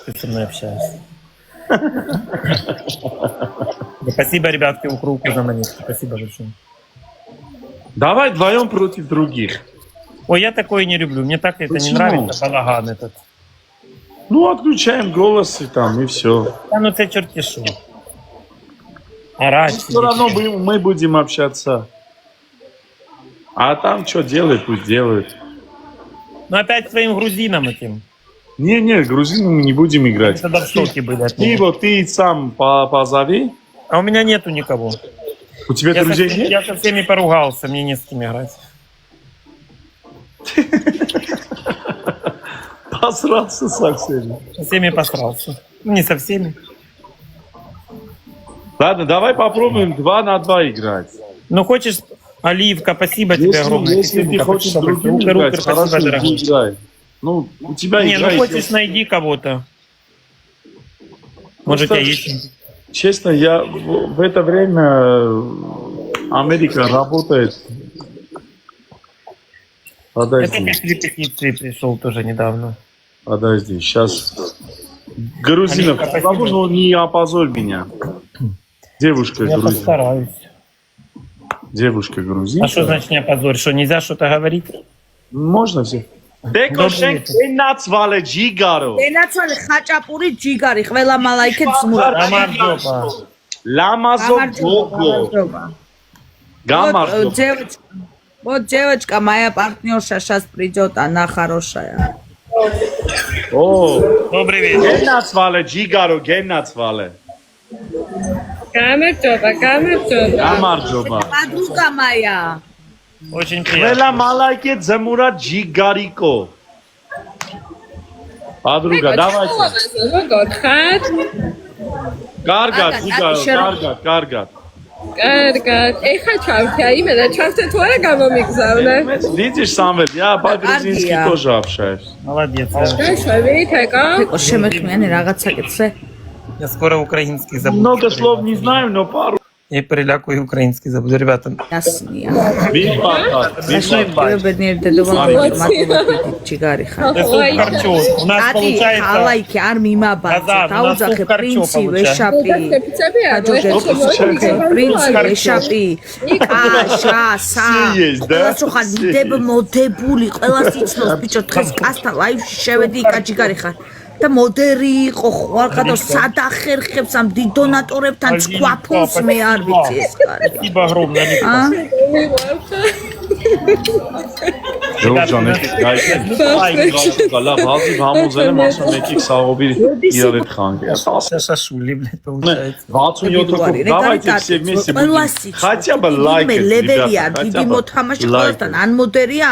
ты со мной общаешься. Спасибо, ребятки, укруку за монетки. Спасибо большое. Давай вдвоем против других. Ой, я такое не люблю. Мне так это не Почему? нравится, балаган этот. Ну, отключаем голос и там, и все. Да ну это черти шо. Орать. Все равно мы будем общаться. А там что делает, пусть делает. Ну опять своим грузинам этим. Не, грузинам мы не будем Мы играть. тогда в шоке были от Ты него. вот ты сам позови. А у меня нету никого. У тебя друзей нет? Я со всеми поругался, мне не с кем играть. Посрался со всеми. Со всеми посрался. Ну, не со всеми. Ладно, давай попробуем 2 на 2 играть. Ну, хочешь, Оливка, спасибо тебе огромное. Если ты Кисюнька, хочешь с спасибо другим большое. играть, Укр, хорошо, спасибо, дорогой. играй. Ну, у тебя Не, игра ну хочешь, есть. найди кого-то. Может, у тебя Просто, есть... Честно, я в это время Америка работает. Я Подожди, только с репетиции пришел тоже недавно. подожди, сейчас. Грузинов, Оливка, спасибо. ну не опозорь меня. Девушка Я грузин. постараюсь. Девушка грузин. А что значит не опозорь? Что, нельзя что-то говорить? Можно все? Декошен кенацвале джигаро. ენაცვალე ხაჭაპური ჯიგარი ყველა მალაიქებს მურა Გამარჯობა. Ламазо гого. Гамардо. Вот девочка моя партнерша сейчас придет, она хорошая. О, Добрый вечер. генацвале джигаро, генацвале. გამარჯობა. Гамарджоба. Подруга моя. Очень приятно. Вела малайке дземура джигарико. Подруга, давайте. როგორ ხარ? Каргат, Каргат, джигаро, каргат. каргат. კარგად. ეხა ჩავთე, აიმე და ჩავთე თუ არა გამომიგზავნე. Видишь, Самвел, я по-грузински Каргия. тоже общаюсь. Молодец. დაშვებით, ეკა. იყო შემექმიანი რაღაცა კეთზე. Я скоро украинский забуду. Много слов не знаем, но пару. Я переляку и украинский забуду. Ребята, დასნია. Спасибо. ბედნიერ დედოფალ მოგმართებთ ჯიგარი ხარ. это суп харчо. У нас ატი получается... ხალაიქი არ მიმაბაძე. Გაზარ, დაუძახე ნასტუბ პრინცი კარჩო ვეშაპი. ფიცები არ პრინცი ვეშაპი. კაშა, სა. Все есть, да? ყველას რო ხარ დიდებ მოდებული, ყველას იცნობს ბიჭო დღეს კასთან ლაივში შევედი კაჯიგარი ხარ. და მოდერი იყო ხوارხადო სადახერხებს ამ დიდ დონატორებთან სკვაფულს მე არ ვიცი ეს კარი. Спасибо огромное. Никита. ა? Ժողովրդան եկեք, գալա բազի համոզել եմ ասում եկեք սաղոբի իրարետ խանգ։ Шашули, блядь, получается. 67 давайте все вместе будем хотя бы лайкать, ლეველია, ребята, დიდი хотя бы მოთამაშე лайкать. ყველასთან ან მოდერია